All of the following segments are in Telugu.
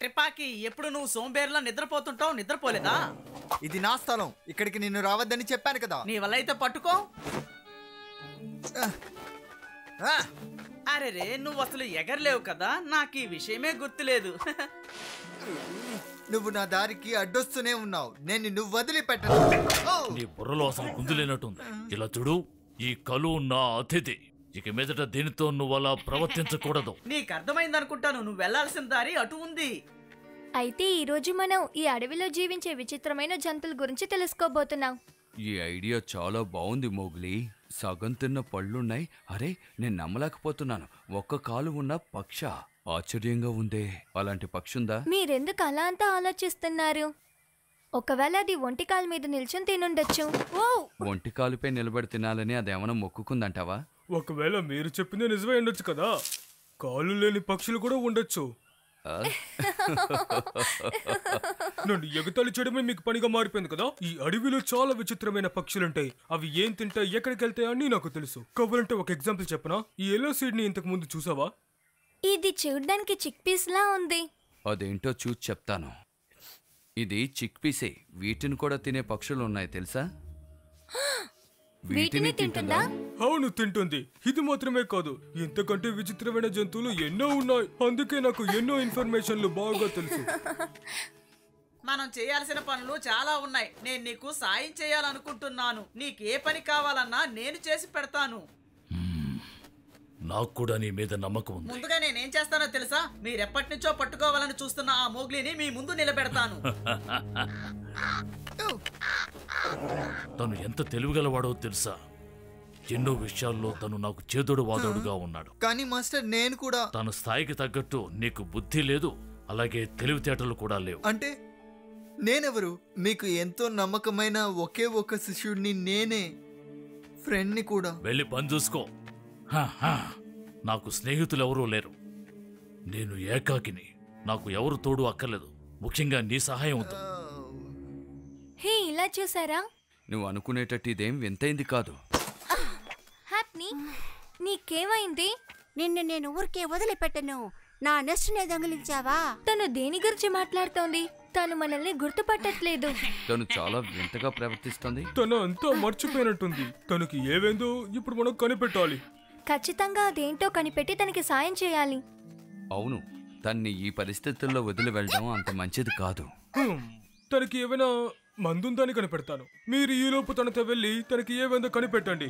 ట్రిపాకి ఎప్పుడు నువ్వు సోంబేర్లా నిద్రపోతుంటావు, నిద్రపోలేదా? ఇది నా స్థలం, ఇక్కడికి నిన్ను రావద్దని చెప్పాను కదా. నీ వల్ల అయితే పట్టుకో. అరే రే, నువ్వు అసలు ఎగరలేవు కదా, నాకు ఈ విషయమే గుర్తులేదు. నువ్వు నా దారికి అడ్డొస్తూనే ఉన్నావు, నేను నిన్ను వదిలిపెట్టను. నీ బుర్రలో అసలు గుంజులేనట్టుంది. ఇలా చూడు, ఈ కలు నా అతిథి. ఇక మీదట దీనితో నువ్వు అలా ప్రవర్తించకూడదు. నీకు అర్థమైంది అనుకుంటాను, నువ్వు వెళ్లాల్సిన దారి అటు ఉంది. అయితే ఈ రోజు మనం ఈ అడవిలో జీవించే విచిత్రమైన జంతువుల గురించి తెలుసుకోబోతున్నాం. ఈ ఐడియా చాలా బాగుంది మోగ్లీ. సగం తిన్న పళ్ళున్నాయి. అరే, నేను నమ్మలేకపోతున్నాను. ఒక్క కాలు ఉన్న పక్ష. ఆశ్చర్యంగా ఉందే. అలాంటి పక్షి ఉందా? మీరెందుకు అలా అంతా ఆలోచిస్తున్నారు? ఒకవేళ అది ఒంటి కాలు మీద నిల్చుని తినుండొచ్చు. ఒంటి కాలుపై నిలబడి తినాలని అదేమన్నా మొక్కుకుందంటావా? ఒకవేళ మీరు చెప్పింది నిజమే ఉండొచ్చు కదా. కాళ్ళు లేని పక్షులు కూడా ఉండొచ్చు. నన్ను ఎగతాళి చేయడమే మీకు పనిగా మారిపోయింది కదా. ఈ అడవిలో చాలా విచిత్రమైన పక్షులుంటాయి. అవి ఏం తింటాయి, ఎక్కడికి వెళ్తాయి అని నాకు తెలుసు. కావాలంటే ఒక ఎగ్జాంపుల్ చెప్పనా? ఈ ఎల్లో సీడ్ ని ఇంతకు ముందు చూసావా? ఇది చూడ్డానికి చిక్ పీస్ లా ఉంది. అదేంటో చూసి చెప్తాను. ఇది చిక్ పీసే. వీటిని కూడా తినే పక్షులు ఉన్నాయి తెలుసా? వీటిని తింటుందా? అవును, తింటుంది. ఇది మాత్రమే కాదు, ఇంతకంటే విచిత్రమైన జంతువులు ఎన్నో ఉన్నాయి. అందుకే నాకు ఎన్నో ఇన్ఫర్మేషన్లు బాగా తెలుసు. మనం చేయాల్సిన పనులు చాలా ఉన్నాయి. నేను నీకు సాయం చేయాలనుకుంటున్నాను. నీకే పని కావాలన్నా నేను చేసి పెడతాను. నాకు కూడా నీ మీద నమ్మకం ఉంది. ముందుగా నేనేం చేస్తానో తెలుసా? మీరెప్పటి నుంచో పట్టుకోవాలని చూస్తున్న ఆ మోగ్లీని మీ ముందు నిలబెడతాను. తను ఎంత తెలివిగలవాడో తెలుసా? ఎన్నో విషయాల్లో తను నాకు చేదోడు వాదోడుగా ఉన్నాడు. కానీ మాస్టర్, నేను కూడా తన స్థాయికి తగ్గట్టు నీకు బుద్ధి లేదు, అలాగే తెలివితేటలు కూడా లేవు. అంటే నేనెవరు? మీకు ఎంతో నమ్మకమైన ఒకే ఒక శిష్యుడిని నేనే, ఫ్రెండ్ని కూడా. వెళ్ళి పని చూసుకో. నాకు స్నేహితులు ఎవరూ లేరు. నేను ఏకాకిని. నాకు ఎవరు తోడు అక్కర్లేదు. ముఖ్యంగా నీ సహాయం వద్దు. హే, ఇలా చూసారా? నువ్వు అనుకునేటట్టు ఇదేం వింతైంది కాదు. హ్యాపీ, నీకేమైంది? నిన్ను నేను ఊరికే వదిలిపెట్టను. నా నెస్ట్నే దొంగిలించావా? తను దేని గురించి మాట్లాడుతోంది? తను మనల్ని గుర్తుపట్టట్లేదు. తను చాలా వింతగా ప్రవర్తిస్తుంది. తను అంతా మర్చిపోయినట్టుంది. తనకి ఏవేందో ఇప్పుడు మనం కనిపెట్టాలి. ఖచ్చితంగా అదేంటో కనిపెట్టి తనకి సాయం చేయాలి. అవును, తన్ని ఈ పరిస్థితుల్లో వదిలి వెళ్ళడం అంత మంచిది కాదు. తనకి ఏమైనా మందుందని కనిపెడతాను. మీరు ఈలోపు తనతో వెళ్ళి తనకి ఏవేందో కనిపెట్టండి.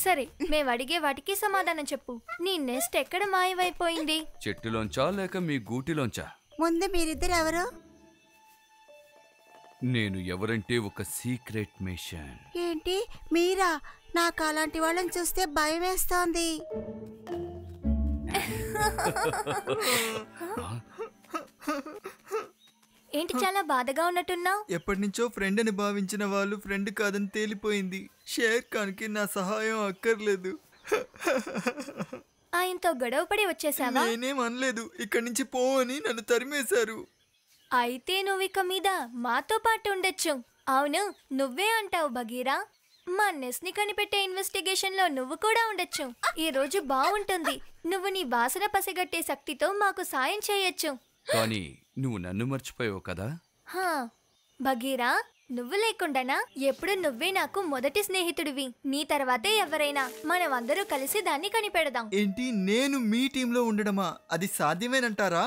సరే, మేము అడిగే వాటికి సమాధానం చెప్పు. నీ నెస్ట్ ఎక్కడ మాయమైపోయింది? చెట్టులోంచా లేక మీ గూటిలోంచా? ముందు మీరిద్దరు ఎవరు? నేను ఎవరంటే ఒక సీక్రెట్ మిషన్. ఏంటి మీరా? నాకు అలాంటి వాళ్ళని చూస్తే భయం వేస్తోంది. ఏంటి చాలా బాధగా ఉన్నట్టున్నావు? ఎప్పటి నుంచో ఫ్రెండ్ అని భావించిన వాళ్ళు ఫ్రెండ్ కాదని తేలిపోయింది. షేర్ ఖాన్కి నా సహాయం అక్కర్లేదు. ఆయనతో గొడవపడి వచ్చేసావా? నేనేం అనలేదు. ఇక్కడి నుంచి పో అని నన్ను తరిమేశారు. అయితే నువ్వు ఇక మీద మాతో పాటు ఉండొచ్చు. అవును, నువ్వే అంటావు బగీరా. మా నెస్ ని కనిపెట్టే ఇన్వెస్టిగేషన్ లో నువ్వు కూడా ఉండొచ్చు. ఈ రోజు బాగుంటుంది. నువ్వు నీ వాసన పసిగట్టే శక్తితో మాకు సాయం చేయొచ్చు. కానీ నువ్వు నన్ను మర్చిపోయావు కదా. బగీరా, నువ్వు లేకుండానా? ఎప్పుడు నువ్వే నాకు మొదటి స్నేహితుడివి. నీ తర్వాతే ఎవరైనా. మనం అందరూ కలిసి దాన్ని కనిపెడదాం. ఏంటి, నేను మీ టీంలో ఉండడమా? అది సాధ్యమేనంటారా?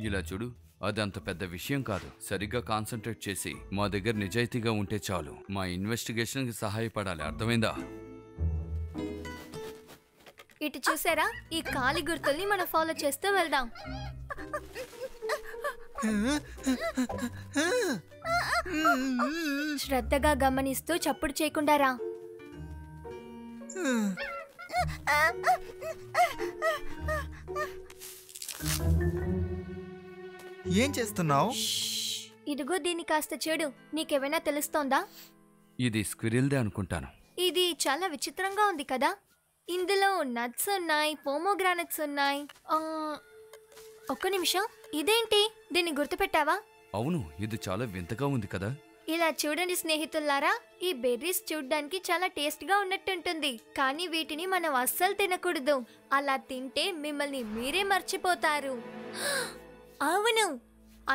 ఇలా చూడు, అది అంత పెద్ద విషయం కాదు. సరిగ్గా కాన్సన్ట్రేట్ చేసి మా దగ్గర నిజాయితీగా ఉంటే చాలు. మా ఇన్వెస్టిగేషన్ కి సహాయపడాలి, అర్థమైందా? ఇటు చూసారా? ఈ కాలి గుర్తుల్ని మనం ఫాలో చేస్తూ వెళ్దాం. శ్రద్ధగా గమనిస్తూ చప్పుడు చేయకుండా రా. ఏం చేస్తున్నావు? ఇదిగో దీన్ని కాస్త చెడు. నీకేమైనా తెలుస్తోందా? ఇది స్క్విరిల్దే అనుకుంటాను. ఇది చాలా విచిత్రంగా ఉంది కదా. ఇందులో నట్స్ ఉన్నాయి, పోమోగ్రానట్స్ ఉన్నాయి. ఒక్క నిమిషం, ఇదేంటి? దీన్ని గుర్తుపెట్టావా? అవును, ఇది చాలా వింతగా ఉంది కదా. ఇలా చూడండి స్నేహితులారా, ఈ బెర్రీస్ చూడ్డానికి చాలా టేస్ట్ గా ఉన్నట్టుంటుంది, కానీ వీటిని మనం అస్సలు తినకూడదు. అలా తింటే మిమ్మల్ని మీరే మర్చిపోతారు. అవును,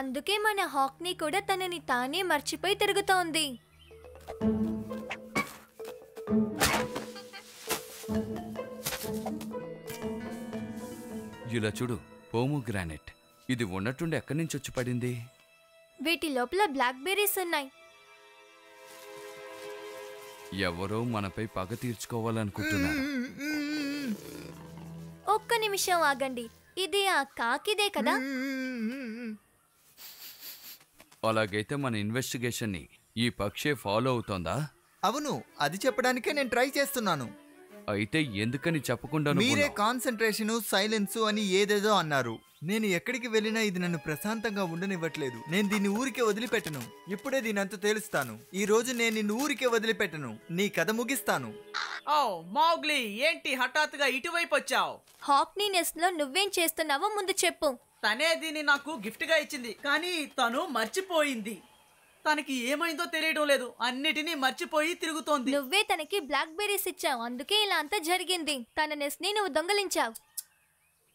అందుకే మన హాక్ని కూడా తనని తానే మర్చిపోయి తిరుగుతోంది. ఇలా చూడు, పోమోగ్రానైట్. ఇది ఉన్నట్టుండి ఎక్కడి నుంచి వచ్చి పడింది? వీటి లోపల బ్లాక్ బెర్రీస్ ఉన్నాయి. ఎవరో మనపై పగ తీర్చుకోవాలనుకుంటున్నారు. ఒక్క నిమిషం ఆగండి, ఇది ఆ కాకిదే కదా? అలాగైతే మన ఇన్వెస్టిగేషన్ ని ఈ పక్షే ఫాలో అవుతోందా? అవును, అది చెప్పడానికే నేను ట్రై చేస్తున్నాను. అయితే ఎందుకని చెప్పకుండా మీరే కాన్సంట్రేషన్, సైలెన్స్ అని ఏదేదో అన్నారు. నేను ఎక్కడికి వెళ్ళినా ఇది నన్ను ప్రశాంతంగా ఉండనివ్వట్లేదు. నేను దీన్ని ఊరికే వదిలిపెట్టను. ఇప్పుడే దీని అంత తేలుస్తాను. ఈ రోజు నేను నిన్ను ఊరికే వదిలిపెట్టను. నీ కథ ముగిస్తాను. ఓ మౌగ్లీ, ఏంటి హఠాత్తుగా ఇటువైపు వచ్చావు? హాక్ని నెస్ట్ లో నువ్వేం చేస్తున్నావో ముందు చెప్పు. తనే దీన్ని నాకు గిఫ్ట్ గా ఇచ్చింది, కానీ తను మర్చిపోయింది. తనకి ఏమైందో తెలియడం లేదు, అన్నిటినీ మర్చిపోయి తిరుగుతోంది. నువ్వే తనకి బ్లాక్ బెర్రీస్ ఇచ్చావు, అందుకే ఇలా అంతా జరిగింది. తన నెస్ట్ ని నువ్వు దొంగలించావు.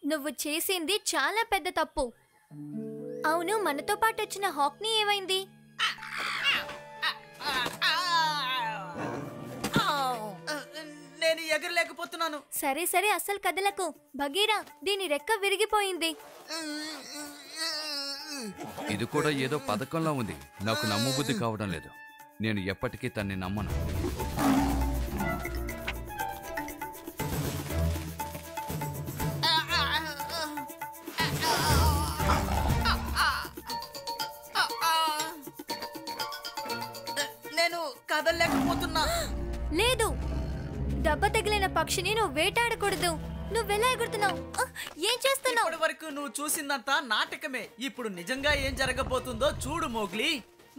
నువ్వు చేసింది చాలా పెద్ద తప్పు. అవును, మనతో పాటు వచ్చిన హాక్ని ఏమైంది? నేను ఎగరలేకపోతున్నాను. సరే సరే, అస్సలు కదలకు. భగీరా, దీని రెక్క విరిగిపోయింది. ఇది కూడా ఏదో పథకంలా ఉంది. నాకు నమ్మబుద్ధి కావడం లేదు. నేను ఎప్పటికీ తన్ని నమ్మను. నేను కదలలేకపోతున్నా. లేదు, దెబ్బ తగిలిన పక్షిని నువ్వు వేటాడకూడదు. నువ్వెలా ఎగురుతున్నావు? ఏం చేస్తున్నావు? ఇప్పటి వరకు నువ్వు చూసిందంతా నాటకమే. ఇప్పుడు నిజంగా ఏం జరగబోతుందో చూడు మోగ్లీ.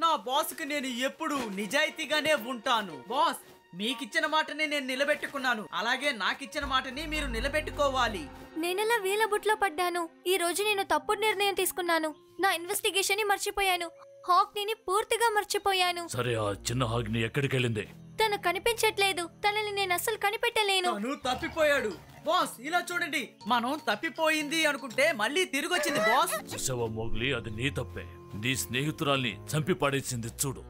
నా బాస్కి నేను ఎప్పుడు నిజాయితీగానే ఉంటాను. బాస్, మీకిచ్చిన మాటని నేను నిలబెట్టుకున్నాను, అలాగే నాకిచ్చిన మాటని మీరు నిలబెట్టుకోవాలి. నేనెలా వీళ్ళ బుట్లో పడ్డాను? ఈ రోజు నేను తప్పుడు నిర్ణయం తీసుకున్నాను. నా ఇన్వెస్టిగేషన్ ని మర్చిపోయాను. హాక్ని పూర్తిగా మర్చిపోయాను. సరే, ఆ చిన్న హాగ్ని ఎక్కడికి వెళ్ళింది? తను కనిపించట్లేదు. తనని నేను అస్సలు కనిపెట్టలేను. తను తప్పిపోయాడు. బాస్, ఇలా చూడండి, మనం తప్పిపోయింది అనుకుంటే మళ్ళీ తిరిగి వచ్చింది. బాస్, చూసావా మోగ్లీ, అది నీ తప్పే. నీ స్నేహితురాల్ని చంపి పడేసింది చూడు.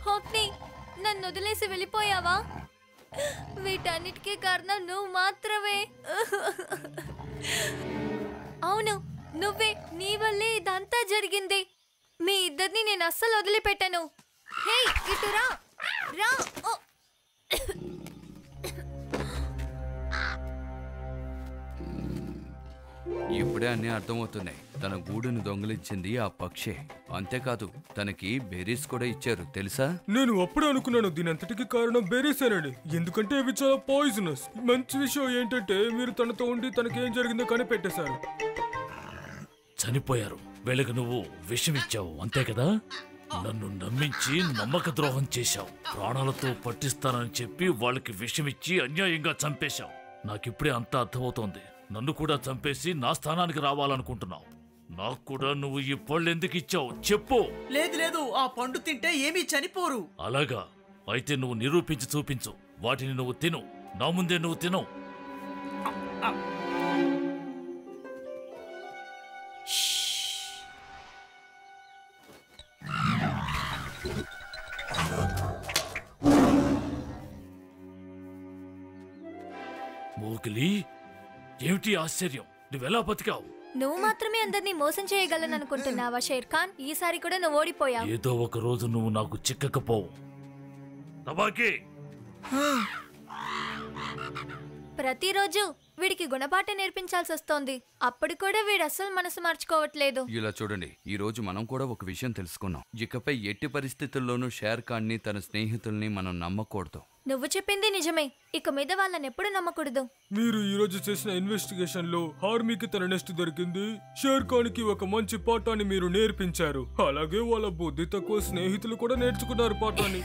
హాక్ని, నన్ను వదిలేసి వెళ్ళిపోయావా? వీటన్నిటికీ కారణం నువ్వు మాత్రమే. అవును, నువ్వే. నీ వల్లే ఇదంతా జరిగింది. మీ ఇద్దరిని నేను అస్సలు వదిలిపెట్టను. హే, ఇటు రా రా. ఓ. ఇప్పుడే అన్నీ అర్థమవుతున్నాయి. తన గూడును దొంగిలించింది ఆ పక్షే. అంతేకాదు, తనకి బెర్రీస్ కూడా ఇచ్చారు, తెలుసా? నేను అప్పుడే అనుకున్నాను దీని అంతటికి కారణం బెర్రీసేనండి. ఎందుకంటే ఇవి చాలా పాయిజనస్. మంచి విషయం ఏంటంటే మీరు తనతో ఉండి తనకేం జరిగిందో కనిపెట్టేశారు. చనిపోయారు. వీళ్ళకి నువ్వు విషం ఇచ్చావు, అంతే కదా? నన్ను నమ్మించి నమ్మక ద్రోహం చేశావు. ప్రాణాలతో పట్టిస్తానని చెప్పి వాళ్ళకి విషమిచ్చి అన్యాయంగా చంపేశావు. నాకిప్పుడే అంతా అర్థమవుతోంది. నన్ను కూడా చంపేసి నా స్థానానికి రావాలనుకుంటున్నావు. నాకు కూడా నువ్వు ఈ పళ్ళు ఎందుకు ఇచ్చావు చెప్పు. లేదు లేదు, ఆ పండు తింటే ఏమీ చనిపోరు. అలాగా? అయితే నువ్వు నిరూపించి చూపించు. వాటిని నువ్వు తిను, నా ముందే నువ్వు తిను. మోగ్లీ, ఏమిటి ఆశ్చర్యం? నువ్వెలా బతికావు? నువ్వు మాత్రమే అందరినీ మోసం చేయగలననుకుంటున్నావా షేర్ ఖాన్? ఈసారి కూడా నువ్వు ఓడిపోయావు. ఏదో ఒక రోజు నువ్వు నాకు చిక్కకపోవు. తబాకీ, ప్రతిరోజు వీడికి గుణపాఠం నేర్పించాల్సి వస్తోంది. అప్పుడు కూడా వీడు అస్సలు మనసు మార్చుకోవట్లేదు. ఇలా చూడండి, ఈ రోజు మనం కూడా ఒక విషయం తెలుసుకున్నాం. ఇకపై ఎట్టి పరిస్థితుల్లోనూ షేర్ ఖాన్ ని, తన స్నేహితుల్ని మనం నమ్మకూడదు. నువ్వు చెప్పింది నిజమే. ఇక మీద వాళ్ళని ఎప్పుడు నమ్మకూడదు. మీరు ఈ రోజు చేసిన ఇన్వెస్టిగేషన్ లో హార్మీకి తన నెస్ట్ దొరికింది. షేర్ ఖాన్ కి ఒక మంచి పాఠాన్ని మీరు నేర్పించారు. అలాగే వాళ్ళ బుద్ధి తక్కువ స్నేహితులు కూడా నేర్చుకున్నారు పాఠాన్ని.